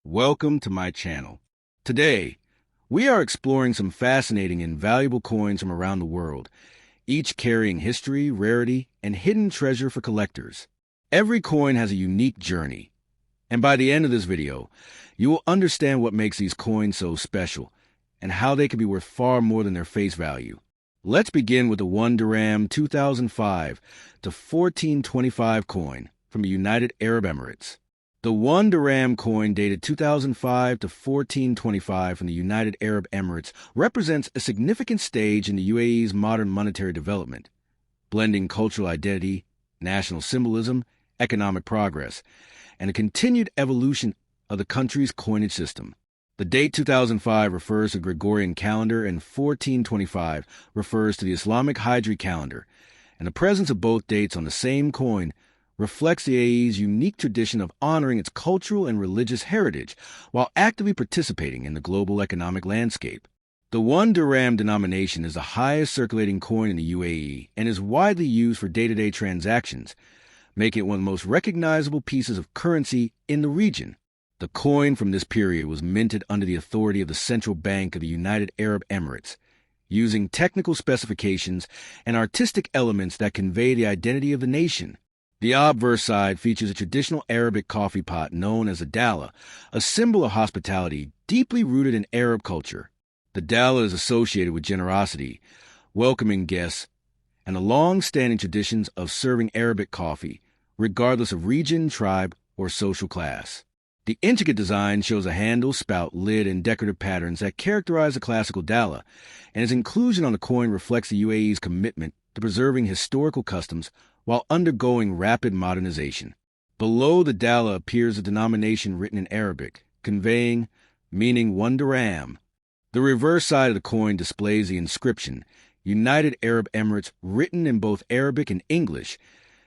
Welcome to my channel. Today, we are exploring some fascinating and valuable coins from around the world, each carrying history, rarity, and hidden treasure for collectors. Every coin has a unique journey, and by the end of this video, you will understand what makes these coins so special and how they can be worth far more than their face value. Let's begin with the 1 Dirham 2005 to 1425 coin from the United Arab Emirates. The 1 Dirham coin dated 2005 to 1425 from the United Arab Emirates represents a significant stage in the UAE's modern monetary development, blending cultural identity, national symbolism, economic progress, and a continued evolution of the country's coinage system. The date 2005 refers to the Gregorian calendar and 1425 refers to the Islamic Hijri calendar, and the presence of both dates on the same coin reflects the UAE's unique tradition of honoring its cultural and religious heritage while actively participating in the global economic landscape. The 1 Dirham denomination is the highest circulating coin in the UAE and is widely used for day-to-day transactions, making it one of the most recognizable pieces of currency in the region. The coin from this period was minted under the authority of the Central Bank of the United Arab Emirates, using technical specifications and artistic elements that convey the identity of the nation. The obverse side features a traditional Arabic coffee pot known as a dala, a symbol of hospitality deeply rooted in Arab culture. The dala is associated with generosity, welcoming guests, and the long-standing traditions of serving Arabic coffee, regardless of region, tribe, or social class. The intricate design shows a handle, spout, lid, and decorative patterns that characterize the classical dala, and its inclusion on the coin reflects the UAE's commitment to preserving historical customs while undergoing rapid modernization. Below the dala appears a denomination written in Arabic, conveying meaning 1 dirham. The reverse side of the coin displays the inscription, United Arab Emirates, written in both Arabic and English,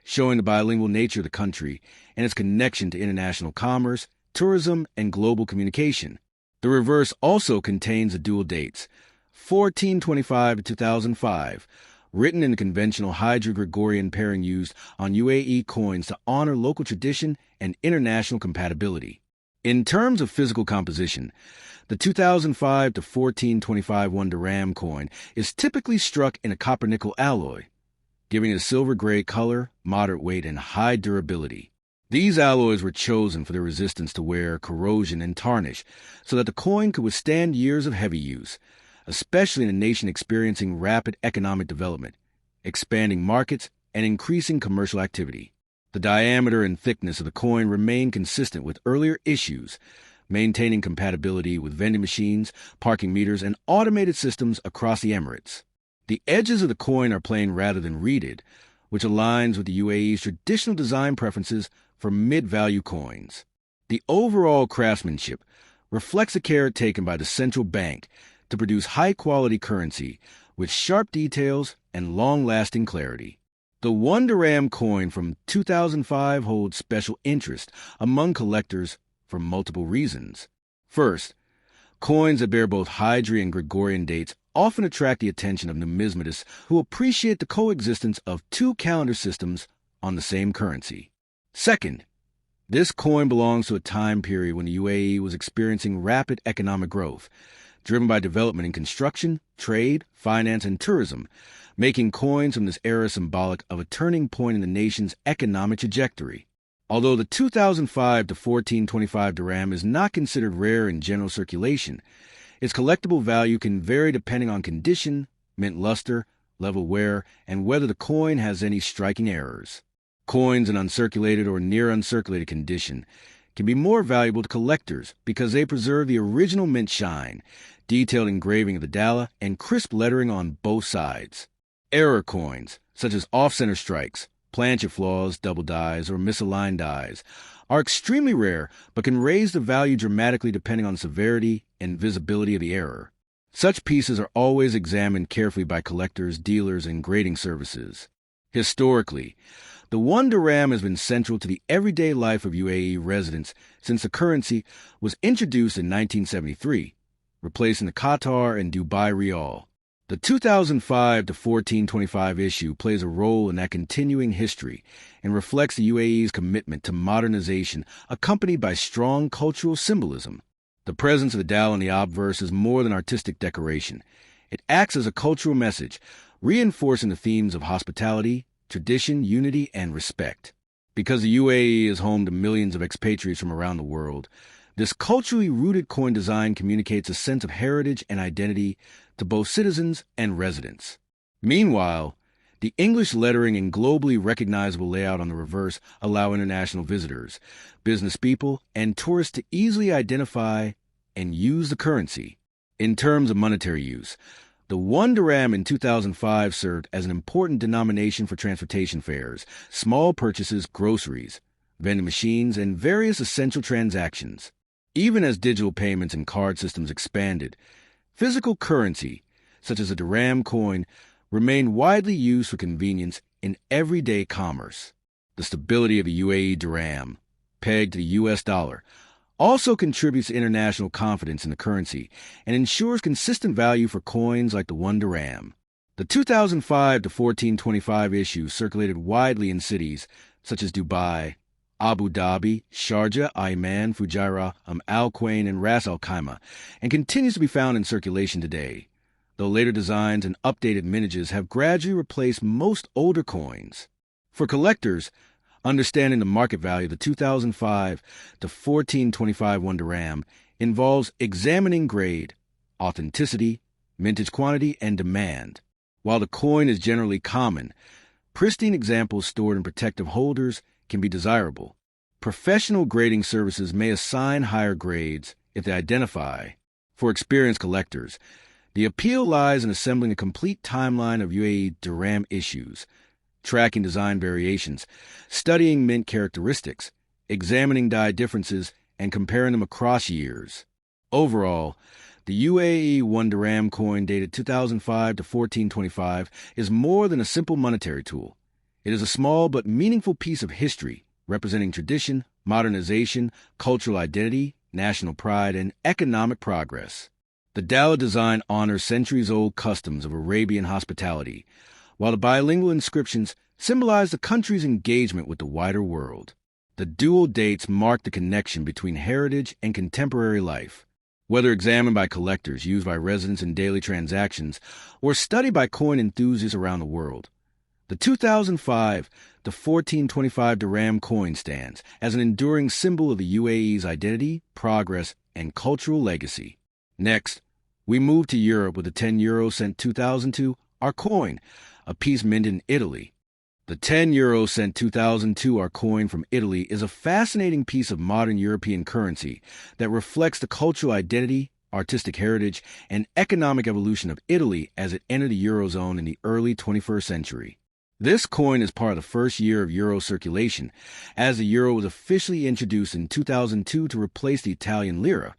showing the bilingual nature of the country and its connection to international commerce, tourism, and global communication. The reverse also contains the dual dates, 1425 to 2005, written in the conventional Hydro-Gregorian pairing used on UAE coins to honor local tradition and international compatibility. In terms of physical composition, the 2005 to 1425 1 Dirham coin is typically struck in a copper-nickel alloy, giving it a silver-gray color, moderate weight, and high durability. These alloys were chosen for their resistance to wear, corrosion, and tarnish, so that the coin could withstand years of heavy use, especially in a nation experiencing rapid economic development, expanding markets, and increasing commercial activity. The diameter and thickness of the coin remain consistent with earlier issues, maintaining compatibility with vending machines, parking meters, and automated systems across the Emirates. The edges of the coin are plain rather than reeded, which aligns with the UAE's traditional design preferences for mid-value coins. The overall craftsmanship reflects the care taken by the central bank to produce high-quality currency with sharp details and long-lasting clarity. The 1 Dirham coin from 2005 holds special interest among collectors for multiple reasons. First, coins that bear both Hijri and Gregorian dates often attract the attention of numismatists who appreciate the coexistence of two calendar systems on the same currency. Second, this coin belongs to a time period when the UAE was experiencing rapid economic growth, driven by development in construction, trade, finance, and tourism, making coins from this era symbolic of a turning point in the nation's economic trajectory. Although the 2005 to 1425 dirham is not considered rare in general circulation, its collectible value can vary depending on condition, mint luster, level wear, and whether the coin has any striking errors. Coins in uncirculated or near uncirculated condition can be more valuable to collectors because they preserve the original mint shine, detailed engraving of the dala, and crisp lettering on both sides. Error coins, such as off-center strikes, planchet flaws, double dies, or misaligned dies, are extremely rare but can raise the value dramatically depending on the severity and visibility of the error. Such pieces are always examined carefully by collectors, dealers, and grading services. Historically, the 1 dirham has been central to the everyday life of UAE residents since the currency was introduced in 1973, replacing the Qatar and Dubai rial. The 2005 to 1425 issue plays a role in that continuing history and reflects the UAE's commitment to modernization accompanied by strong cultural symbolism. The presence of the dal in the obverse is more than artistic decoration. It acts as a cultural message, reinforcing the themes of hospitality, tradition, unity, and respect. Because the UAE is home to millions of expatriates from around the world, this culturally rooted coin design communicates a sense of heritage and identity to both citizens and residents. Meanwhile, the English lettering and globally recognizable layout on the reverse allow international visitors, business people, and tourists to easily identify and use the currency. In terms of monetary use, the 1 dirham in 2005 served as an important denomination for transportation fares, small purchases, groceries, vending machines, and various essential transactions. Even as digital payments and card systems expanded, physical currency, such as a dirham coin, remained widely used for convenience in everyday commerce. The stability of the UAE dirham, pegged to the US dollar, also contributes to international confidence in the currency and ensures consistent value for coins like the 1 dirham. The 2005 to 1425 issue circulated widely in cities such as Dubai, Abu Dhabi, Sharjah, Ayman, Fujairah, Al Quwain, and Ras Al Khaimah, and continues to be found in circulation today, though later designs and updated mintages have gradually replaced most older coins. For collectors, understanding the market value of the 2005 to 1425 1 dirham involves examining grade, authenticity, mintage quantity, and demand. While the coin is generally common, pristine examples stored in protective holders can be desirable. Professional grading services may assign higher grades if they identify. For experienced collectors, the appeal lies in assembling a complete timeline of UAE dirham issues, tracking design variations, studying mint characteristics, examining die differences, and comparing them across years. Overall, the UAE 1 dirham coin dated 2005 to 1425 is more than a simple monetary tool. It is a small but meaningful piece of history representing tradition, modernization, cultural identity, national pride, and economic progress. The Dala design honors centuries-old customs of Arabian hospitality, while the bilingual inscriptions symbolize the country's engagement with the wider world. The dual dates mark the connection between heritage and contemporary life. Whether examined by collectors, used by residents in daily transactions, or studied by coin enthusiasts around the world, the 2005 to 1425 dirham coin stands as an enduring symbol of the UAE's identity, progress, and cultural legacy. Next, we move to Europe with the 10 euro cent 2002, our coin, a piece minted in Italy. The 10 euro cent 2002, our coin from Italy, is a fascinating piece of modern European currency that reflects the cultural identity, artistic heritage, and economic evolution of Italy as it entered the Eurozone in the early 21st century. This coin is part of the first year of euro circulation, as the euro was officially introduced in 2002 to replace the Italian lira,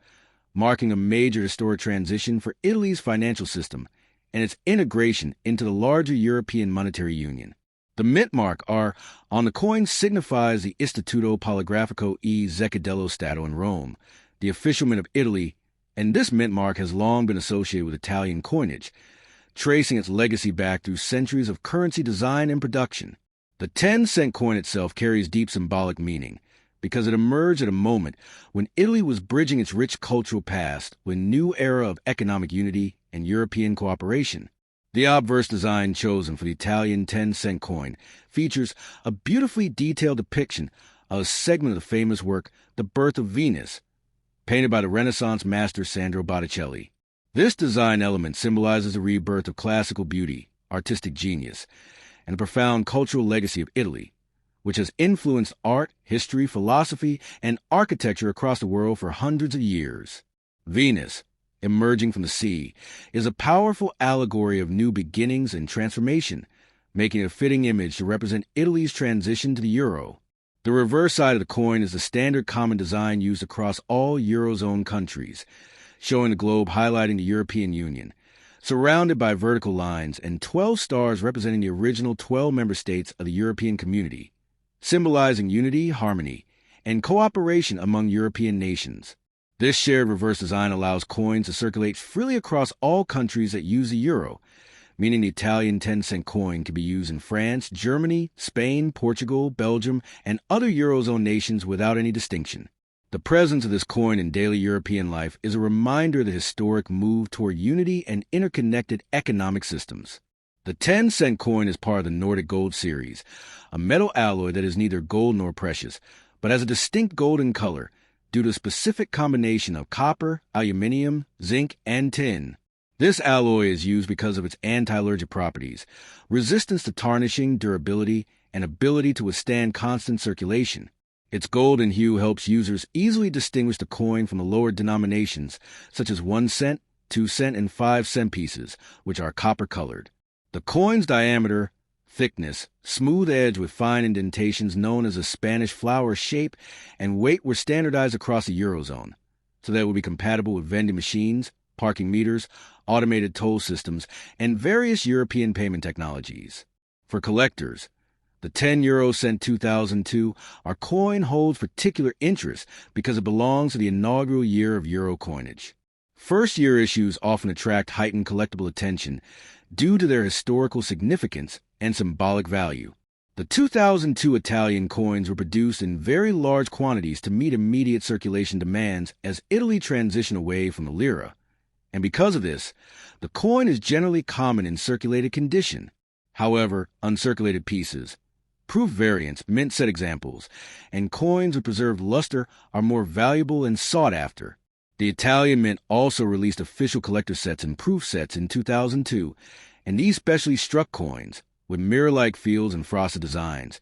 marking a major historic transition for Italy's financial system and its integration into the larger European monetary union. The mint mark R on the coin signifies the Istituto Poligrafico e Zeccadello Stato in Rome, the official mint of Italy, and this mint mark has long been associated with Italian coinage, tracing its legacy back through centuries of currency design and production. The 10-cent coin itself carries deep symbolic meaning because it emerged at a moment when Italy was bridging its rich cultural past with a new era of economic unity and European cooperation. The obverse design chosen for the Italian 10-cent coin features a beautifully detailed depiction of a segment of the famous work The Birth of Venus, painted by the Renaissance master Sandro Botticelli. This design element symbolizes the rebirth of classical beauty, artistic genius, and the profound cultural legacy of Italy, which has influenced art, history, philosophy, and architecture across the world for hundreds of years. Venus, emerging from the sea, is a powerful allegory of new beginnings and transformation, making it a fitting image to represent Italy's transition to the euro. The reverse side of the coin is the standard common design used across all Eurozone countries, showing the globe highlighting the European Union, surrounded by vertical lines and 12 stars representing the original 12 member states of the European community, symbolizing unity, harmony, and cooperation among European nations. This shared reverse design allows coins to circulate freely across all countries that use the euro, meaning the Italian 10-cent coin can be used in France, Germany, Spain, Portugal, Belgium, and other Eurozone nations without any distinction. The presence of this coin in daily European life is a reminder of the historic move toward unity and interconnected economic systems. The 10-cent coin is part of the Nordic Gold series, a metal alloy that is neither gold nor precious, but has a distinct golden color due to a specific combination of copper, aluminum, zinc, and tin. This alloy is used because of its anti-allergic properties, resistance to tarnishing, durability, and ability to withstand constant circulation. Its golden hue helps users easily distinguish the coin from the lower denominations, such as 1 cent, 2 cent, and 5-cent pieces, which are copper-colored. The coin's diameter, thickness, smooth edge with fine indentations known as a Spanish flower shape, and weight were standardized across the Eurozone, so that it would be compatible with vending machines, parking meters, automated toll systems, and various European payment technologies. For collectors, the 10 euro cent 2002, our coin holds particular interest because it belongs to the inaugural year of euro coinage. First-year issues often attract heightened collectible attention due to their historical significance and symbolic value. The 2002 Italian coins were produced in very large quantities to meet immediate circulation demands as Italy transitioned away from the lira. And because of this, the coin is generally common in circulated condition. However, uncirculated pieces, proof variants, mint set examples, and coins with preserved luster are more valuable and sought after. The Italian Mint also released official collector sets and proof sets in 2002, and these specially struck coins, with mirror-like fields and frosted designs,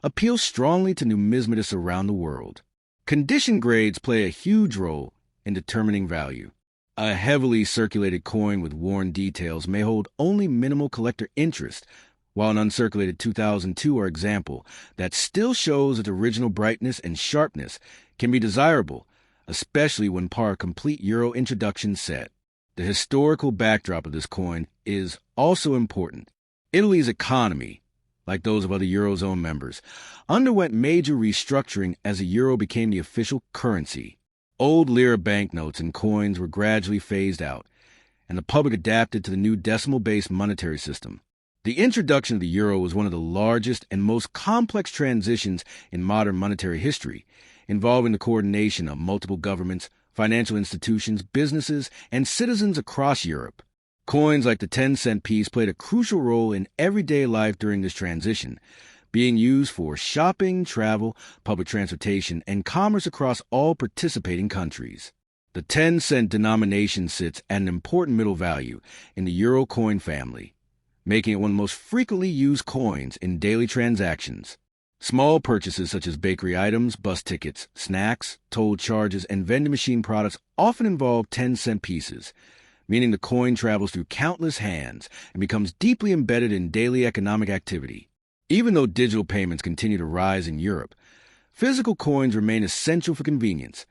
appeal strongly to numismatists around the world. Condition grades play a huge role in determining value. A heavily circulated coin with worn details may hold only minimal collector interest, while an uncirculated 2002 example that still shows its original brightness and sharpness can be desirable, especially when part of a complete Euro introduction set. The historical backdrop of this coin is also important. Italy's economy, like those of other Eurozone members, underwent major restructuring as the euro became the official currency. Old lira banknotes and coins were gradually phased out, and the public adapted to the new decimal-based monetary system. The introduction of the euro was one of the largest and most complex transitions in modern monetary history, involving the coordination of multiple governments, financial institutions, businesses, and citizens across Europe. Coins like the 10-cent piece played a crucial role in everyday life during this transition, being used for shopping, travel, public transportation, and commerce across all participating countries. The 10-cent denomination sits at an important middle value in the euro coin family, making it one of the most frequently used coins in daily transactions. Small purchases such as bakery items, bus tickets, snacks, toll charges, and vending machine products often involve 10-cent pieces, meaning the coin travels through countless hands and becomes deeply embedded in daily economic activity. Even though digital payments continue to rise in Europe, physical coins remain essential for convenience,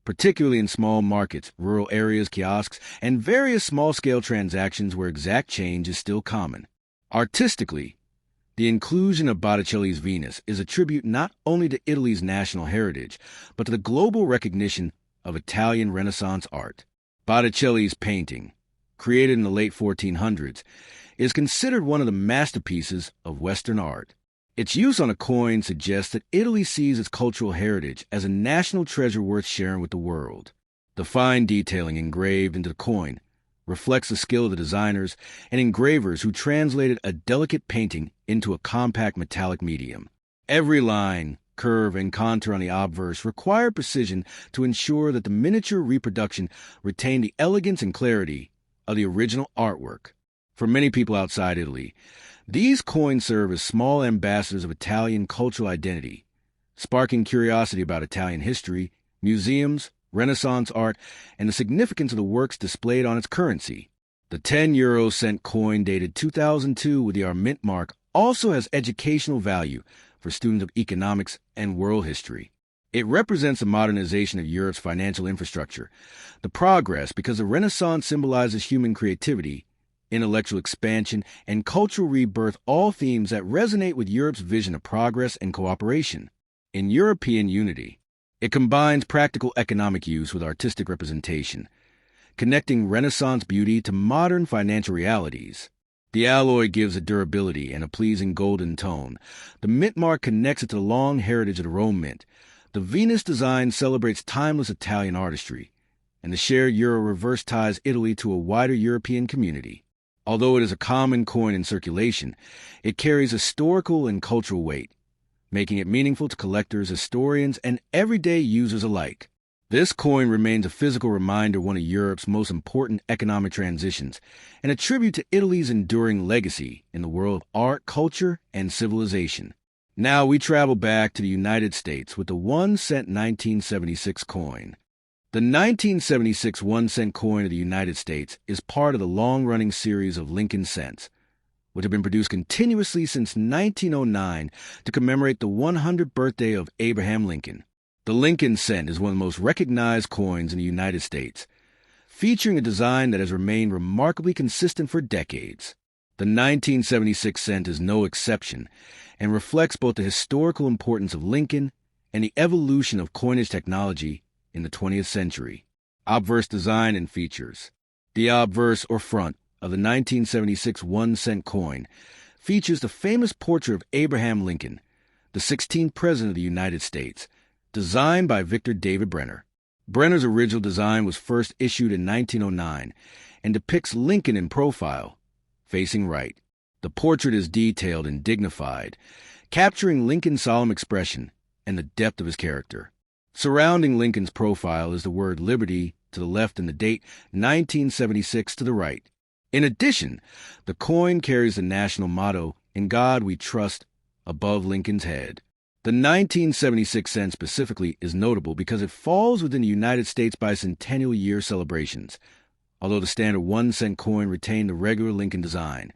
particularly in small markets, rural areas, kiosks, and various small-scale transactions where exact change is still common. Artistically, the inclusion of Botticelli's Venus is a tribute not only to Italy's national heritage, but to the global recognition of Italian Renaissance art. Botticelli's painting, created in the late 1400s, is considered one of the masterpieces of Western art. Its use on a coin suggests that Italy sees its cultural heritage as a national treasure worth sharing with the world. The fine detailing engraved into the coin reflects the skill of the designers and engravers who translated a delicate painting into a compact metallic medium. Every line, curve, and contour on the obverse required precision to ensure that the miniature reproduction retained the elegance and clarity of the original artwork. For many people outside Italy, these coins serve as small ambassadors of Italian cultural identity, sparking curiosity about Italian history, museums, Renaissance art, and the significance of the works displayed on its currency. The 10 euro cent coin dated 2002 with the mint mark also has educational value for students of economics and world history. It represents the modernization of Europe's financial infrastructure, the progress because the Renaissance symbolizes human creativity, intellectual expansion, and cultural rebirth, all themes that resonate with Europe's vision of progress and cooperation. In European unity, it combines practical economic use with artistic representation, connecting Renaissance beauty to modern financial realities. The alloy gives it durability and a pleasing golden tone. The mint mark connects it to the long heritage of the Rome mint. The Venus design celebrates timeless Italian artistry, and the shared euro reverse ties Italy to a wider European community. Although it is a common coin in circulation, it carries historical and cultural weight, making it meaningful to collectors, historians, and everyday users alike. This coin remains a physical reminder of one of Europe's most important economic transitions, and a tribute to Italy's enduring legacy in the world of art, culture, and civilization. Now we travel back to the United States with the 1-cent 1976 coin. The 1976 1-cent coin of the United States is part of the long-running series of Lincoln cents, which have been produced continuously since 1909 to commemorate the 100th birthday of Abraham Lincoln. The Lincoln cent is one of the most recognized coins in the United States, featuring a design that has remained remarkably consistent for decades. The 1976 cent is no exception and reflects both the historical importance of Lincoln and the evolution of coinage technology in the 20th century. Obverse design and features. The obverse or front of the 1976 1-cent coin features the famous portrait of Abraham Lincoln, the 16th President of the United States, designed by Victor David Brenner. Brenner's original design was first issued in 1909 and depicts Lincoln in profile, facing right. The portrait is detailed and dignified, capturing Lincoln's solemn expression and the depth of his character. Surrounding Lincoln's profile is the word liberty to the left and the date 1976 to the right. In addition, the coin carries the national motto, "In God We Trust," above Lincoln's head. The 1976 cent specifically is notable because it falls within the United States bicentennial year celebrations, although the standard 1-cent coin retained the regular Lincoln design,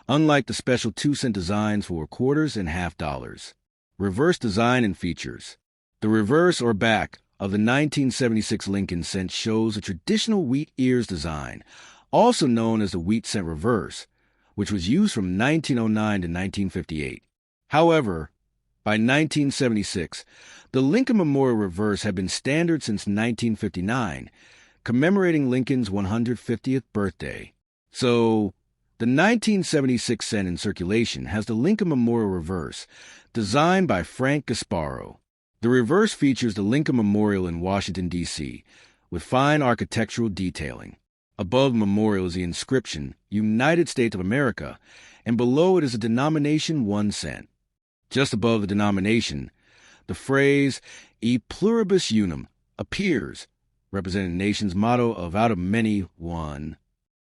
unlike the special 2-cent designs for quarters and half dollars. Reverse design and features. The reverse or back of the 1976 Lincoln cent shows a traditional wheat ears design, also known as the wheat cent reverse, which was used from 1909 to 1958. However, by 1976, the Lincoln Memorial reverse had been standard since 1959, commemorating Lincoln's 150th birthday. So, the 1976 cent in circulation has the Lincoln Memorial reverse, designed by Frank Gasparo. The reverse features the Lincoln Memorial in Washington, D.C., with fine architectural detailing. Above the memorial is the inscription, United States of America, and below it is the denomination 1 cent. Just above the denomination, the phrase E pluribus unum appears, representing the nation's motto of out of many, one.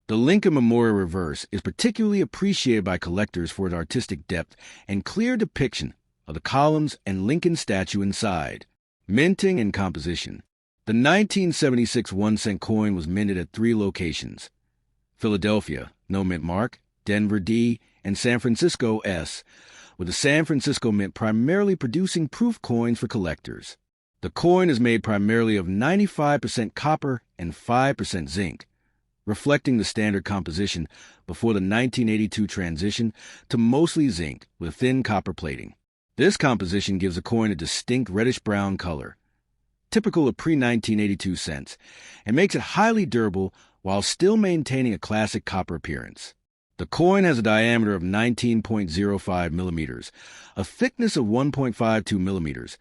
The Lincoln Memorial reverse is particularly appreciated by collectors for its artistic depth and clear depiction of the columns and Lincoln statue inside. Minting and composition. The 1976 1-cent coin was minted at 3 locations: Philadelphia, no mint mark, Denver, D, and San Francisco, S, with the San Francisco Mint primarily producing proof coins for collectors. The coin is made primarily of 95% copper and 5% zinc, reflecting the standard composition before the 1982 transition to mostly zinc with thin copper plating. This composition gives the coin a distinct reddish-brown color, typical of pre-1982 cents, and makes it highly durable while still maintaining a classic copper appearance. The coin has a diameter of 19.05 millimeters, a thickness of 1.52 millimeters,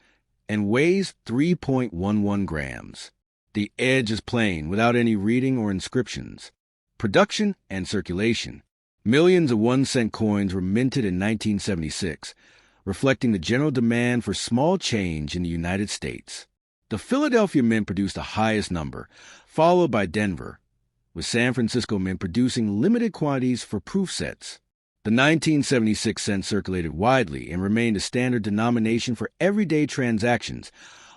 and weighs 3.11 grams. The edge is plain, without any reading or inscriptions. Production and circulation. Millions of 1-cent coins were minted in 1976, reflecting the general demand for small change in the United States. The Philadelphia Mint produced the highest number, followed by Denver, with San Francisco Mint producing limited quantities for proof sets. The 1976 cent circulated widely and remained a standard denomination for everyday transactions,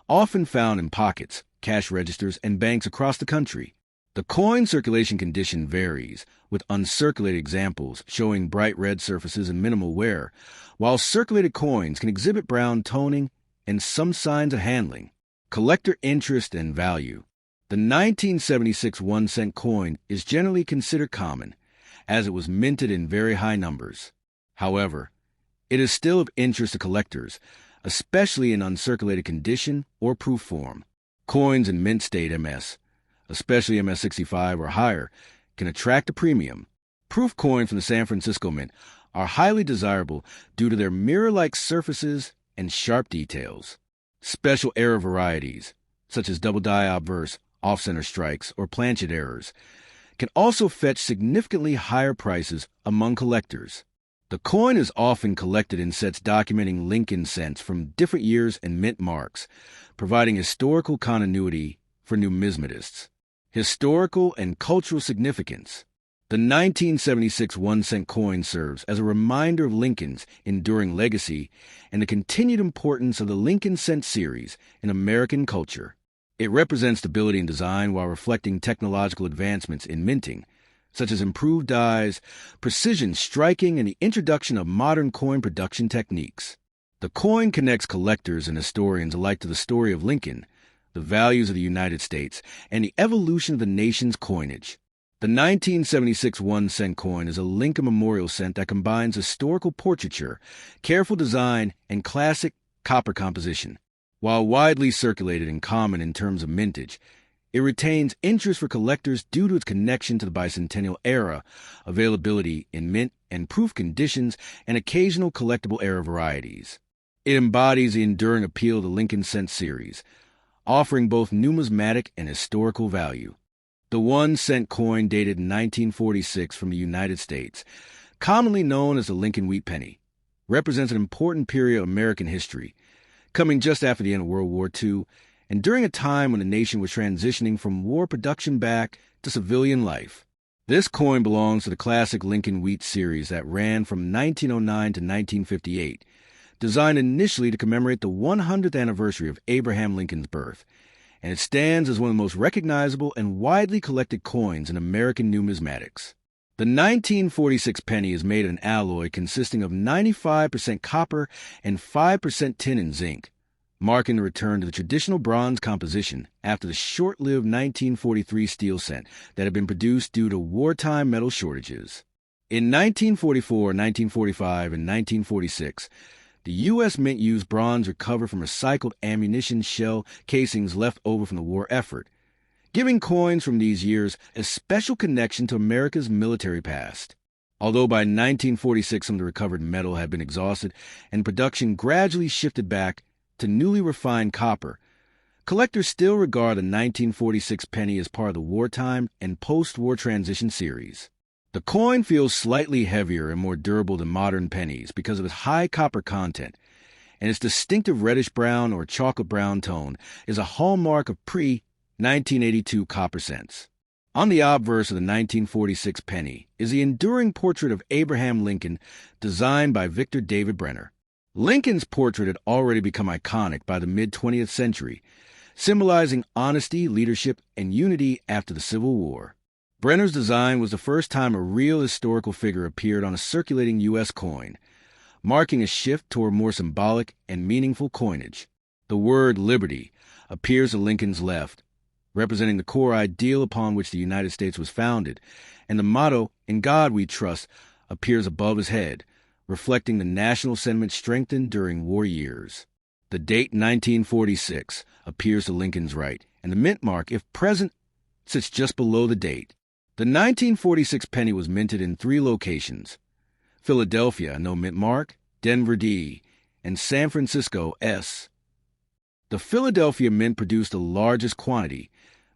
often found in pockets, cash registers, and banks across the country. The coin circulation condition varies, with uncirculated examples showing bright red surfaces and minimal wear, while circulated coins can exhibit brown toning and some signs of handling. Collector interest and value. The 1976 1-cent coin is generally considered common, as it was minted in very high numbers. However, it is still of interest to collectors, especially in uncirculated condition or proof form. Coins in mint state MS, especially MS-65 or higher, can attract a premium. Proof coins from the San Francisco Mint are highly desirable due to their mirror-like surfaces and sharp details. Special error varieties, such as double die obverse, off-center strikes, or planchet errors, can also fetch significantly higher prices among collectors. The coin is often collected in sets documenting Lincoln cents from different years and mint marks, providing historical continuity for numismatists. Historical and cultural significance. The 1976 1-cent coin serves as a reminder of Lincoln's enduring legacy and the continued importance of the Lincoln cent series in American culture. It represents stability in design while reflecting technological advancements in minting, such as improved dies, precision striking, and the introduction of modern coin production techniques. The coin connects collectors and historians alike to the story of Lincoln, the values of the United States, and the evolution of the nation's coinage. The 1976 1-cent coin is a Lincoln memorial cent that combines historical portraiture, careful design, and classic copper composition. While widely circulated and common in terms of mintage, it retains interest for collectors due to its connection to the bicentennial era, availability in mint and proof conditions, and occasional collectible era varieties. It embodies the enduring appeal of the Lincoln cent series, offering both numismatic and historical value. The 1-cent coin dated in 1946 from the United States, commonly known as the Lincoln wheat penny, represents an important period of American history, coming just after the end of World War II and during a time when the nation was transitioning from war production back to civilian life. This coin belongs to the classic Lincoln wheat series that ran from 1909 to 1958, designed initially to commemorate the 100th anniversary of Abraham Lincoln's birth, and it stands as one of the most recognizable and widely collected coins in American numismatics. The 1946 penny is made of an alloy consisting of 95% copper and 5% tin and zinc, marking the return to the traditional bronze composition after the short-lived 1943 steel cent that had been produced due to wartime metal shortages. In 1944, 1945, and 1946, the U.S. Mint used bronze recovered from recycled ammunition shell casings left over from the war effort, giving coins from these years a special connection to America's military past. Although by 1946 some of the recovered metal had been exhausted and production gradually shifted back to newly refined copper, collectors still regard the 1946 penny as part of the wartime and post-war transition series. The coin feels slightly heavier and more durable than modern pennies because of its high copper content, and its distinctive reddish-brown or chocolate-brown tone is a hallmark of pre-1982 copper cents. On the obverse of the 1946 penny is the enduring portrait of Abraham Lincoln designed by Victor David Brenner. Lincoln's portrait had already become iconic by the mid-20th century, symbolizing honesty, leadership, and unity after the Civil War. Brenner's design was the first time a real historical figure appeared on a circulating U.S. coin, marking a shift toward more symbolic and meaningful coinage. The word liberty appears to Lincoln's left, representing the core ideal upon which the United States was founded, and the motto, "In God We Trust," appears above his head, reflecting the national sentiment strengthened during war years. The date 1946 appears to Lincoln's right, and the mint mark, if present, sits just below the date. The 1946 penny was minted in 3 locations: Philadelphia, no mint mark, Denver, D, and San Francisco, S. The Philadelphia Mint produced the largest quantity,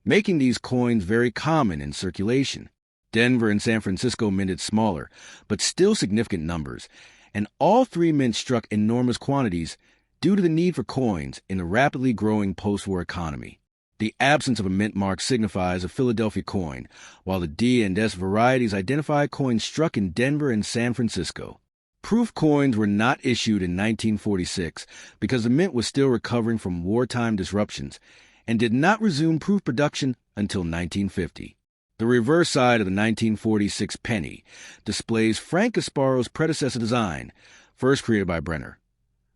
making these coins very common in circulation. Denver and San Francisco minted smaller, but still significant numbers, and all 3 mints struck enormous quantities due to the need for coins in the rapidly growing post-war economy. The absence of a mint mark signifies a Philadelphia coin, while the D and S varieties identify coins struck in Denver and San Francisco. Proof coins were not issued in 1946 because the mint was still recovering from wartime disruptions and did not resume proof production until 1950. The reverse side of the 1946 penny displays Frank Gasparo's predecessor design, first created by Brenner.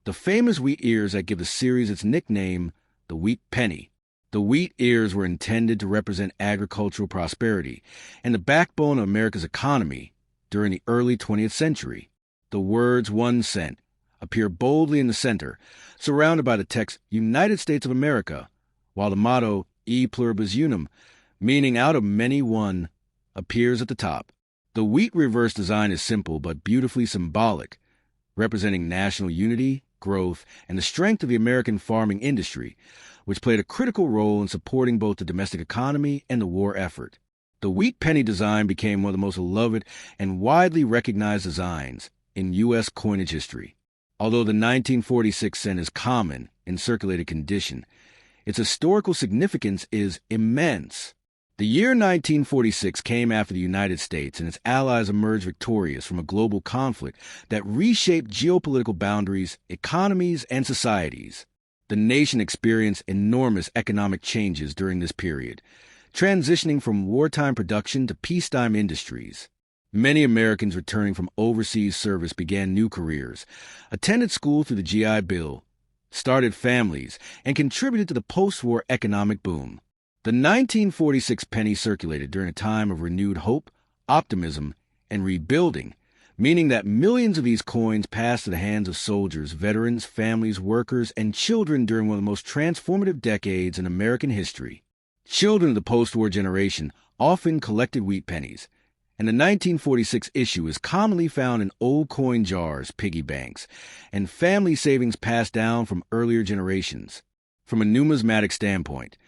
The famous wheat ears that give the series its nickname, the wheat penny. The wheat ears were intended to represent agricultural prosperity and the backbone of America's economy during the early 20th century. The words 1 cent appear boldly in the center, surrounded by the text United States of America, while the motto E pluribus unum, meaning out of many one, appears at the top. The wheat reverse design is simple but beautifully symbolic, representing national unity, growth, and the strength of the American farming industry, which played a critical role in supporting both the domestic economy and the war effort. The wheat penny design became one of the most beloved and widely recognized designs in U.S. coinage history. Although the 1946 cent is common in circulated condition, its historical significance is immense. The year 1946 came after the United States and its allies emerged victorious from a global conflict that reshaped geopolitical boundaries, economies, and societies. The nation experienced enormous economic changes during this period, transitioning from wartime production to peacetime industries. Many Americans returning from overseas service began new careers, attended school through the GI Bill, started families, and contributed to the post-war economic boom. The 1946 penny circulated during a time of renewed hope, optimism, and rebuilding, meaning that millions of these coins passed to the hands of soldiers, veterans, families, workers, and children during one of the most transformative decades in American history. Children of the post-war generation often collected wheat pennies, and the 1946 issue is commonly found in old coin jars, piggy banks, and family savings passed down from earlier generations. From a numismatic standpoint,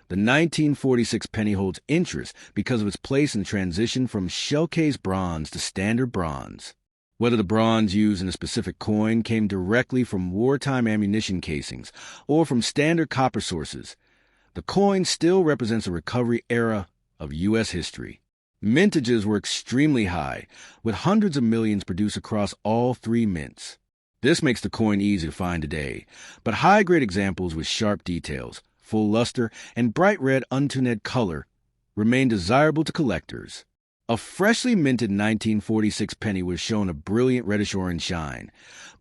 the 1946 penny holds interest because of its place in transition from shell-cased bronze to standard bronze. Whether the bronze used in a specific coin came directly from wartime ammunition casings or from standard copper sources, the coin still represents a recovery era of U.S. history. Mintages were extremely high, with hundreds of millions produced across all three mints. This makes the coin easy to find today, but high-grade examples with sharp details, full luster, and bright red untoned color remain desirable to collectors. A freshly minted 1946 penny was shown a brilliant reddish-orange shine,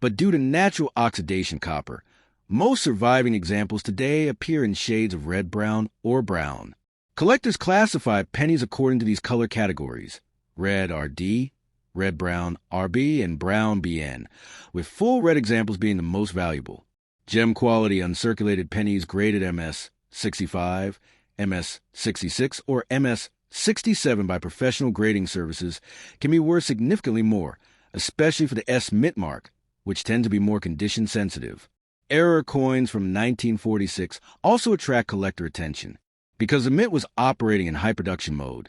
but due to natural oxidation copper, most surviving examples today appear in shades of red-brown or brown. Collectors classify pennies according to these color categories: red RD, red-brown RB, and brown BN, with full red examples being the most valuable. Gem-quality uncirculated pennies graded MS 65, MS 66, or MS 67 by professional grading services can be worth significantly more, especially for the S mint mark, which tend to be more condition sensitive. Error coins from 1946 also attract collector attention. Because the mint was operating in high production mode,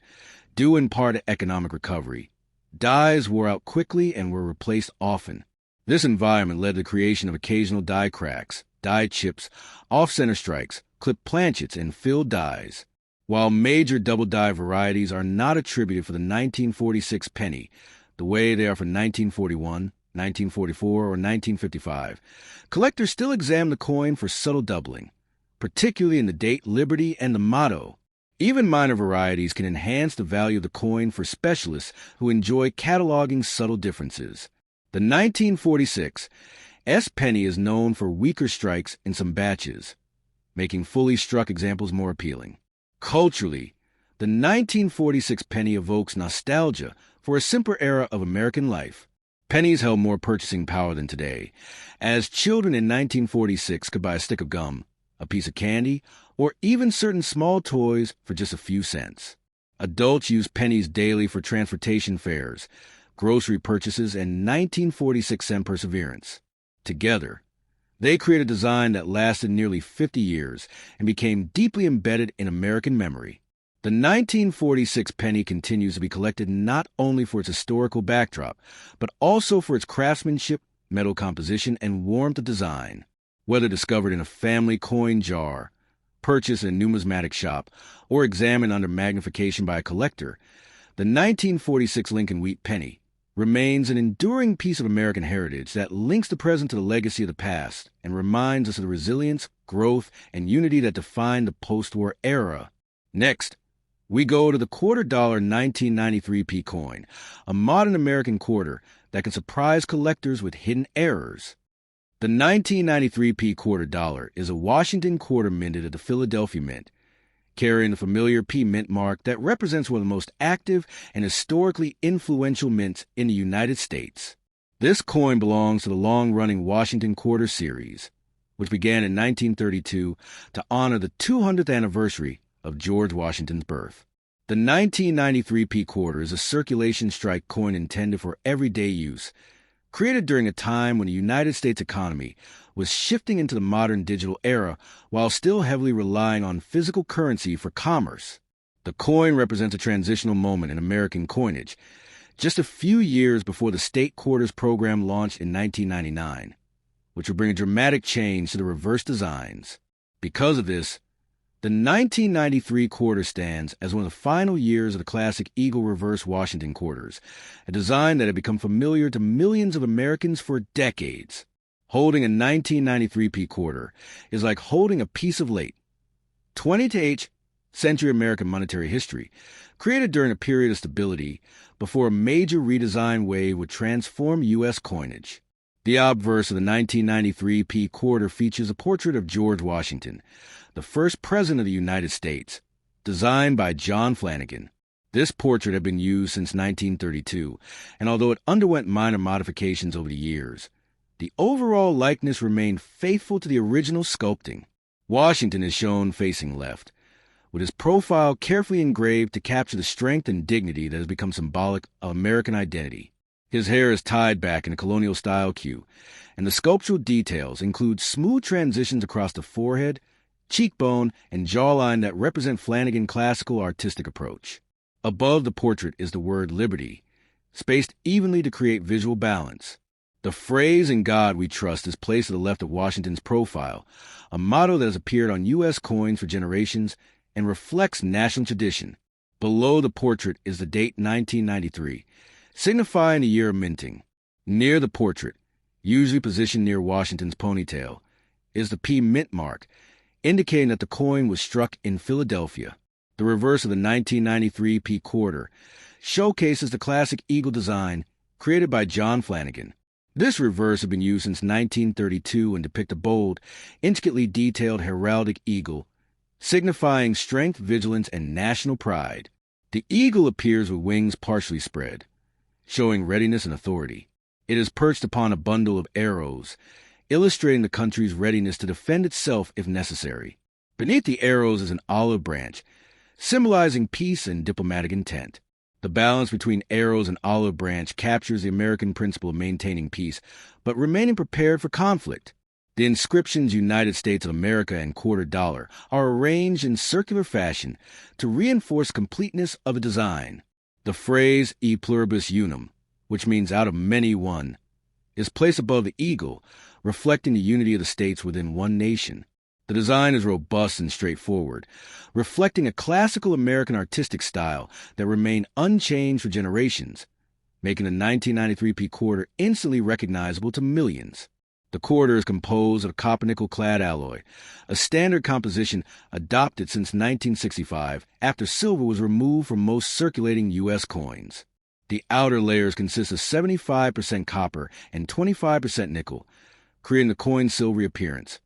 due in part to economic recovery, dies wore out quickly and were replaced often. This environment led to the creation of occasional die cracks, die chips, off-center strikes, clipped planchets, and filled dies. While major double die varieties are not attributed for the 1946 penny, the way they are for 1941, 1944, or 1955, collectors still examine the coin for subtle doubling, particularly in the date, liberty, and the motto. Even minor varieties can enhance the value of the coin for specialists who enjoy cataloging subtle differences. The 1946 S penny is known for weaker strikes in some batches, making fully struck examples more appealing. Culturally, the 1946 penny evokes nostalgia for a simpler era of American life. Pennies held more purchasing power than today, as children in 1946 could buy a stick of gum, a piece of candy, or even certain small toys for just a few cents. Adults used pennies daily for transportation fares, grocery purchases, and 1946 cent perseverance. Together, they created a design that lasted nearly 50 years and became deeply embedded in American memory. The 1946 penny continues to be collected not only for its historical backdrop, but also for its craftsmanship, metal composition, and warmth of design. Whether discovered in a family coin jar, purchased in a numismatic shop, or examined under magnification by a collector, the 1946 Lincoln wheat penny remains an enduring piece of American heritage that links the present to the legacy of the past and reminds us of the resilience, growth, and unity that defined the post-war era. Next, we go to the $quarter 1993p coin, a modern American quarter that can surprise collectors with hidden errors. The 1993p $quarter is a Washington quarter minted at the Philadelphia Mint, carrying the familiar P mint mark that represents one of the most active and historically influential mints in the United States. This coin belongs to the long-running Washington Quarter series, which began in 1932 to honor the 200th anniversary of George Washington's birth. The 1993 P quarter is a circulation strike coin intended for everyday use, created during a time when the United States economy was shifting into the modern digital era while still heavily relying on physical currency for commerce. The coin represents a transitional moment in American coinage, just a few years before the state quarters program launched in 1999, which would bring a dramatic change to the reverse designs. Because of this, the 1993 quarter stands as one of the final years of the classic Eagle Reverse Washington quarters, a design that had become familiar to millions of Americans for decades. Holding a 1993 P quarter is like holding a piece of late 20th century American monetary history, created during a period of stability before a major redesign wave would transform U.S. coinage. The obverse of the 1993 P quarter features a portrait of George Washington, the first president of the United States, designed by John Flanagan. This portrait had been used since 1932, and although it underwent minor modifications over the years, the overall likeness remained faithful to the original sculpting. Washington is shown facing left, with his profile carefully engraved to capture the strength and dignity that has become symbolic of American identity. His hair is tied back in a colonial-style queue, and the sculptural details include smooth transitions across the forehead, cheekbone, and jawline that represent Flanagan's classical artistic approach. Above the portrait is the word liberty, spaced evenly to create visual balance. The phrase "In God We Trust" is placed to the left of Washington's profile, a motto that has appeared on U.S. coins for generations and reflects national tradition. Below the portrait is the date 1993, signifying the year of minting. Near the portrait, usually positioned near Washington's ponytail, is the P mint mark, indicating that the coin was struck in Philadelphia. The reverse of the 1993 P quarter showcases the classic eagle design created by John Flanagan. This reverse had been used since 1932 and depicts a bold, intricately detailed heraldic eagle, signifying strength, vigilance, and national pride. The eagle appears with wings partially spread, showing readiness and authority. It is perched upon a bundle of arrows, illustrating the country's readiness to defend itself if necessary. Beneath the arrows is an olive branch, symbolizing peace and diplomatic intent. The balance between arrows and olive branch captures the American principle of maintaining peace, but remaining prepared for conflict. The inscriptions United States of America and quarter dollar are arranged in circular fashion to reinforce completeness of a design. The phrase "e pluribus unum," which means out of many one, is placed above the eagle, reflecting the unity of the states within one nation. The design is robust and straightforward, reflecting a classical American artistic style that remained unchanged for generations, making the 1993 P quarter instantly recognizable to millions. The quarter is composed of copper-nickel-clad alloy, a standard composition adopted since 1965 after silver was removed from most circulating U.S. coins. The outer layers consist of 75% copper and 25% nickel, creating the coin's silvery appearance,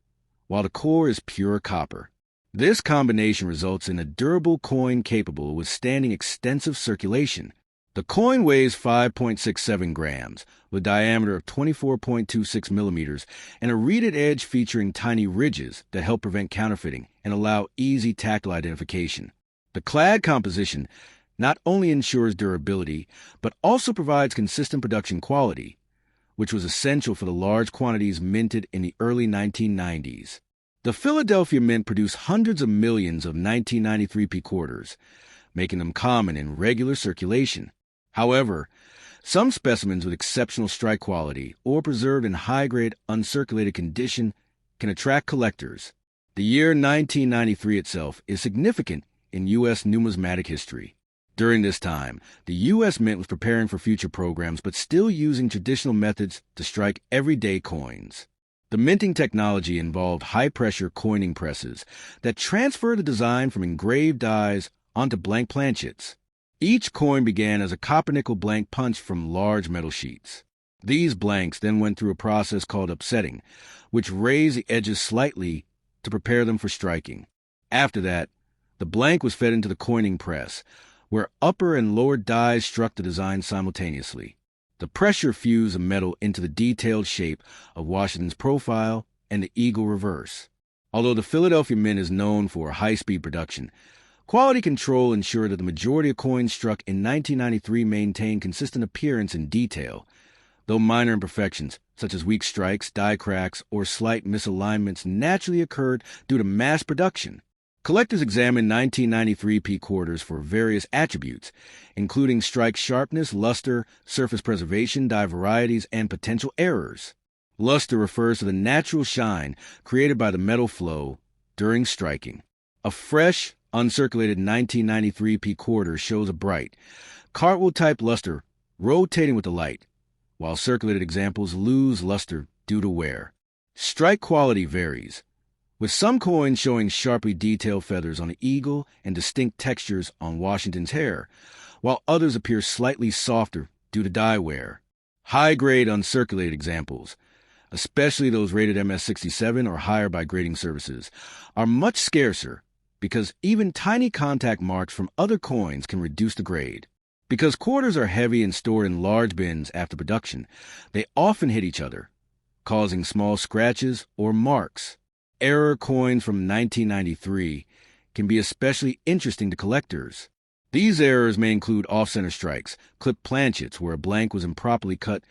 while the core is pure copper. This combination results in a durable coin capable of withstanding extensive circulation. The coin weighs 5.67 grams, with a diameter of 24.26 millimeters, and a reeded edge featuring tiny ridges that help prevent counterfeiting and allow easy tactile identification. The clad composition not only ensures durability, but also provides consistent production quality, which was essential for the large quantities minted in the early 1990s. The Philadelphia Mint produced hundreds of millions of 1993 P quarters, making them common in regular circulation. However, some specimens with exceptional strike quality or preserved in high-grade uncirculated condition can attract collectors. The year 1993 itself is significant in U.S. numismatic history. During this time, the U.S. Mint was preparing for future programs but still using traditional methods to strike everyday coins. The minting technology involved high-pressure coining presses that transferred the design from engraved dies onto blank planchets. Each coin began as a copper-nickel blank punched from large metal sheets. These blanks then went through a process called upsetting, which raised the edges slightly to prepare them for striking. After that, the blank was fed into the coining press, where upper and lower dies struck the design simultaneously. The pressure fused the metal into the detailed shape of Washington's profile and the eagle reverse. Although the Philadelphia Mint is known for high-speed production, Quality control ensured that the majority of coins struck in 1993 maintained consistent appearance and detail, though minor imperfections, such as weak strikes, die cracks, or slight misalignments naturally occurred due to mass production. Collectors examined 1993 P quarters for various attributes, including strike sharpness, luster, surface preservation, die varieties, and potential errors. Luster refers to the natural shine created by the metal flow during striking. A fresh, uncirculated 1993 P quarter shows a bright, cartwheel-type luster rotating with the light, while circulated examples lose luster due to wear. Strike quality varies, with some coins showing sharply detailed feathers on the eagle and distinct textures on Washington's hair, while others appear slightly softer due to die wear. High-grade uncirculated examples, especially those rated MS-67 or higher by grading services, are much scarcer because even tiny contact marks from other coins can reduce the grade. Because quarters are heavy and stored in large bins after production, they often hit each other, causing small scratches or marks. Error coins from 1993 can be especially interesting to collectors. These errors may include off-center strikes, clipped planchets where a blank was improperly cut,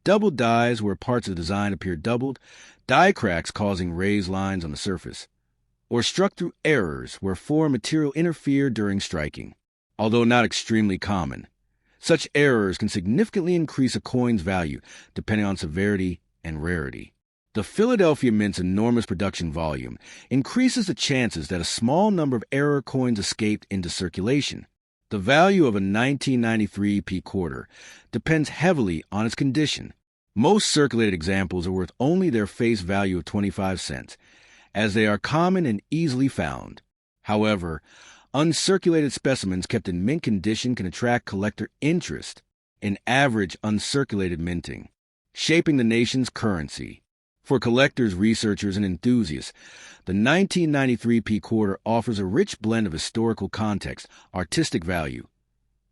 doubled dies where parts of the design appear doubled, die cracks causing raised lines on the surface, or struck-through errors where foreign material interfered during striking. Although not extremely common, such errors can significantly increase a coin's value depending on severity and rarity. The Philadelphia Mint's enormous production volume increases the chances that a small number of error coins escaped into circulation. The value of a 1993 P quarter depends heavily on its condition. Most circulated examples are worth only their face value of 25 cents, as they are common and easily found. However, uncirculated specimens kept in mint condition can attract collector interest in average uncirculated minting, shaping the nation's currency. For collectors, researchers, and enthusiasts, the 1993 P quarter offers a rich blend of historical context, artistic value,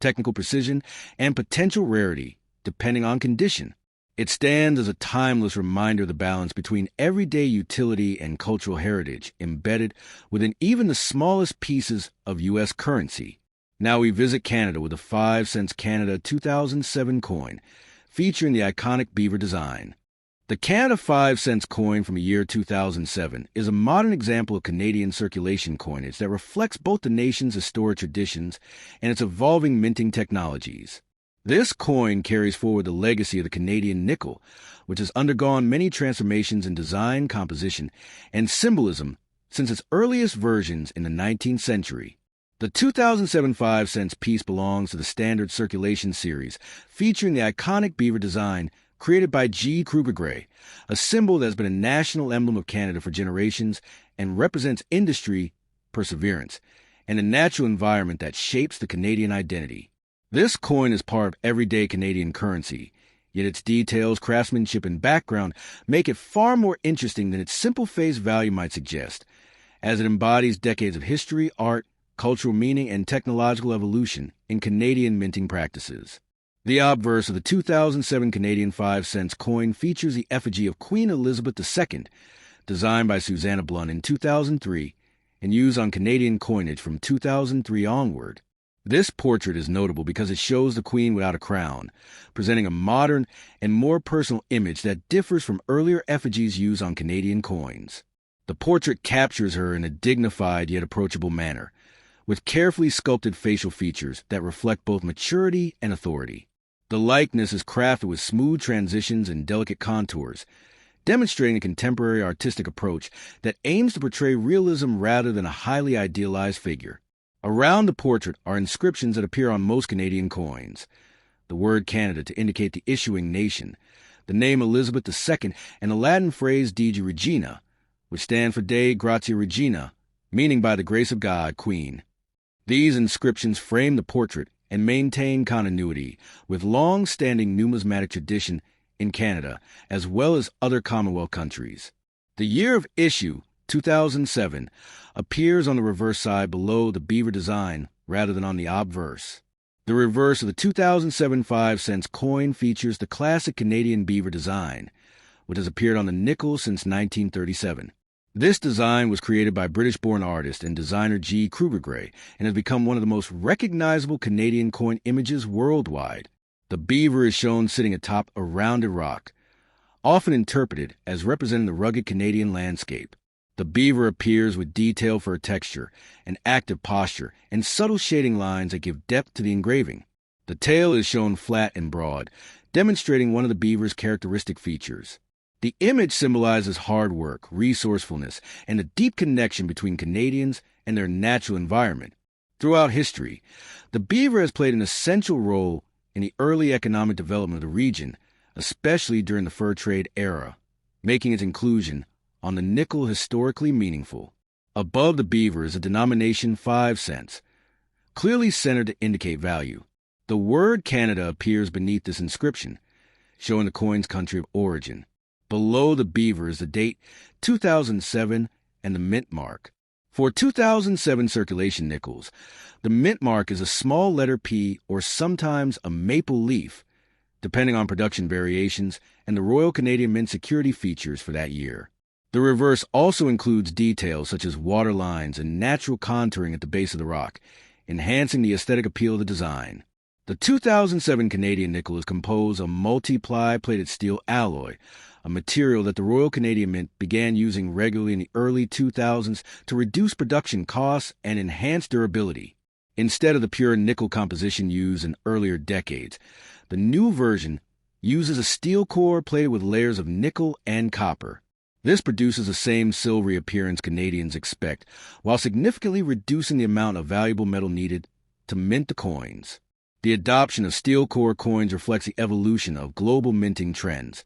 technical precision, and potential rarity, depending on condition. It stands as a timeless reminder of the balance between everyday utility and cultural heritage embedded within even the smallest pieces of U.S. currency. Now we visit Canada with a 5 cents Canada 2007 coin, featuring the iconic beaver design. The Canada 5 cents coin from the year 2007 is a modern example of Canadian circulation coinage that reflects both the nation's historic traditions and its evolving minting technologies. This coin carries forward the legacy of the Canadian nickel, which has undergone many transformations in design, composition, and symbolism since its earliest versions in the 19th century. The 2007 5 cents piece belongs to the standard circulation series, featuring the iconic beaver design created by G. Krugergray, a symbol that has been a national emblem of Canada for generations and represents industry, perseverance, and a natural environment that shapes the Canadian identity. This coin is part of everyday Canadian currency, yet its details, craftsmanship, and background make it far more interesting than its simple face value might suggest, as it embodies decades of history, art, cultural meaning, and technological evolution in Canadian minting practices. The obverse of the 2007 Canadian 5 cents coin features the effigy of Queen Elizabeth II, designed by Susanna Blunt in 2003 and used on Canadian coinage from 2003 onward. This portrait is notable because it shows the Queen without a crown, presenting a modern and more personal image that differs from earlier effigies used on Canadian coins. The portrait captures her in a dignified yet approachable manner, with carefully sculpted facial features that reflect both maturity and authority. The likeness is crafted with smooth transitions and delicate contours, demonstrating a contemporary artistic approach that aims to portray realism rather than a highly idealized figure. Around the portrait are inscriptions that appear on most Canadian coins: the word Canada to indicate the issuing nation, the name Elizabeth II, and the Latin phrase Digi Regina, which stand for Dei Gratia Regina, meaning by the grace of God, Queen. These inscriptions frame the portrait and maintain continuity with long-standing numismatic tradition in Canada as well as other Commonwealth countries. The year of issue, 2007, appears on the reverse side below the beaver design rather than on the obverse. The reverse of the 2007 5 cents coin features the classic Canadian beaver design, which has appeared on the nickel since 1937. This design was created by British-born artist and designer G. Kruger Gray and has become one of the most recognizable Canadian coin images worldwide. The beaver is shown sitting atop a rounded rock, often interpreted as representing the rugged Canadian landscape. The beaver appears with detail for texture, an active posture, and subtle shading lines that give depth to the engraving. The tail is shown flat and broad, demonstrating one of the beaver's characteristic features. The image symbolizes hard work, resourcefulness, and a deep connection between Canadians and their natural environment. Throughout history, the beaver has played an essential role in the early economic development of the region, especially during the fur trade era, making its inclusion on the nickel historically meaningful. Above the beaver is a denomination 5 cents, clearly centered to indicate value. The word Canada appears beneath this inscription, showing the coin's country of origin. Below the beaver is the date 2007 and the mint mark. For 2007 circulation nickels, the mint mark is a small letter P or sometimes a maple leaf, depending on production variations and the Royal Canadian Mint security features for that year. The reverse also includes details such as water lines and natural contouring at the base of the rock, enhancing the aesthetic appeal of the design. The 2007 Canadian nickel is composed of multi-ply plated steel alloy, a material that the Royal Canadian Mint began using regularly in the early 2000s to reduce production costs and enhance durability. Instead of the pure nickel composition used in earlier decades, the new version uses a steel core plated with layers of nickel and copper. This produces the same silvery appearance Canadians expect, while significantly reducing the amount of valuable metal needed to mint the coins. The adoption of steel core coins reflects the evolution of global minting trends,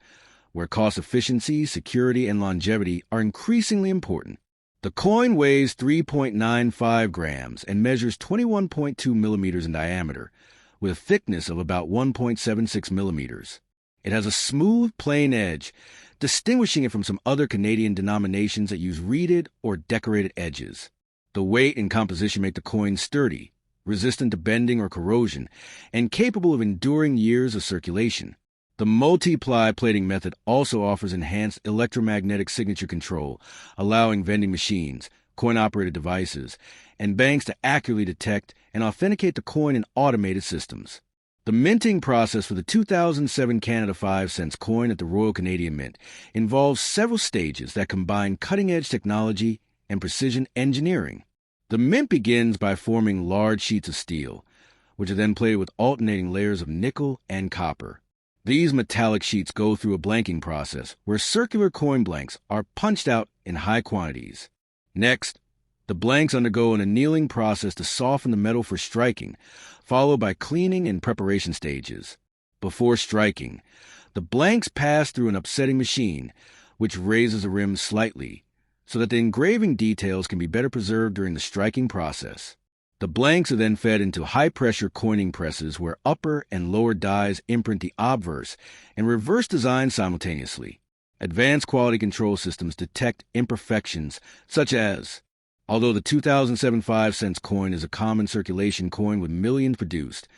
where cost efficiency, security, and longevity are increasingly important. The coin weighs 3.95 grams and measures 21.2 millimeters in diameter, with a thickness of about 1.76 millimeters. It has a smooth, plain edge, distinguishing it from some other Canadian denominations that use reeded or decorated edges. The weight and composition make the coin sturdy, resistant to bending or corrosion, and capable of enduring years of circulation. The multi-ply plating method also offers enhanced electromagnetic signature control, allowing vending machines, coin-operated devices, and banks to accurately detect and authenticate the coin in automated systems. The minting process for the 2007 Canada 5 cents coin at the Royal Canadian Mint involves several stages that combine cutting-edge technology and precision engineering. The mint begins by forming large sheets of steel, which are then plated with alternating layers of nickel and copper. These metallic sheets go through a blanking process where circular coin blanks are punched out in high quantities. Next, the blanks undergo an annealing process to soften the metal for striking, followed by cleaning and preparation stages. Before striking, the blanks pass through an upsetting machine, which raises the rim slightly, so that the engraving details can be better preserved during the striking process. The blanks are then fed into high-pressure coining presses where upper and lower dies imprint the obverse and reverse design simultaneously. Advanced quality control systems detect imperfections such as, although the 2007 5 cents coin is a common circulation coin with millions produced,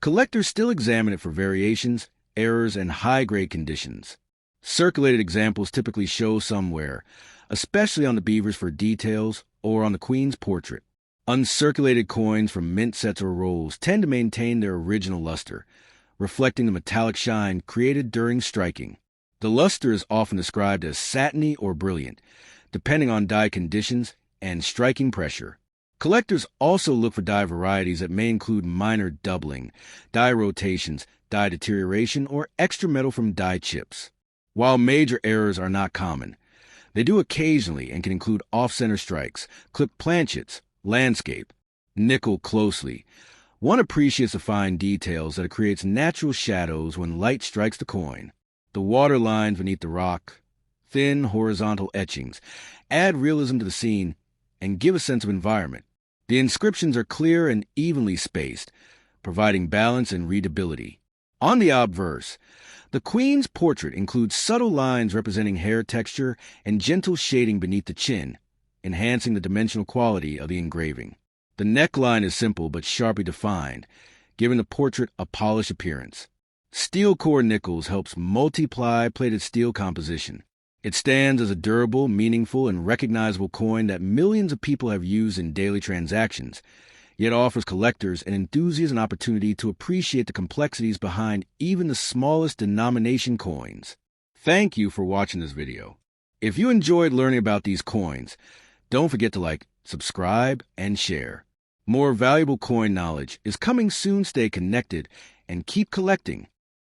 collectors still examine it for variations, errors, and high-grade conditions. Circulated examples typically show some wear, especially on the beavers for details or on the Queen's portrait. Uncirculated coins from mint sets or rolls tend to maintain their original luster, reflecting the metallic shine created during striking. The luster is often described as satiny or brilliant, depending on die conditions and striking pressure. Collectors also look for die varieties that may include minor doubling, die rotations, die deterioration, or extra metal from die chips. While major errors are not common, they do occasionally and can include off-center strikes, clipped planchets, landscape, nickel closely. One appreciates the fine details that it creates natural shadows when light strikes the coin. The water lines beneath the rock, thin horizontal etchings, add realism to the scene and give a sense of environment. The inscriptions are clear and evenly spaced, providing balance and readability. On the obverse, the Queen's portrait includes subtle lines representing hair texture and gentle shading beneath the chin, enhancing the dimensional quality of the engraving. The neckline is simple but sharply defined, giving the portrait a polished appearance. Steel core nickels helps multiply plated steel composition. It stands as a durable, meaningful, and recognizable coin that millions of people have used in daily transactions, yet offers collectors and enthusiasts an opportunity to appreciate the complexities behind even the smallest denomination coins. Thank you for watching this video. If you enjoyed learning about these coins, don't forget to like, subscribe, and share. More valuable coin knowledge is coming soon. Stay connected and keep collecting.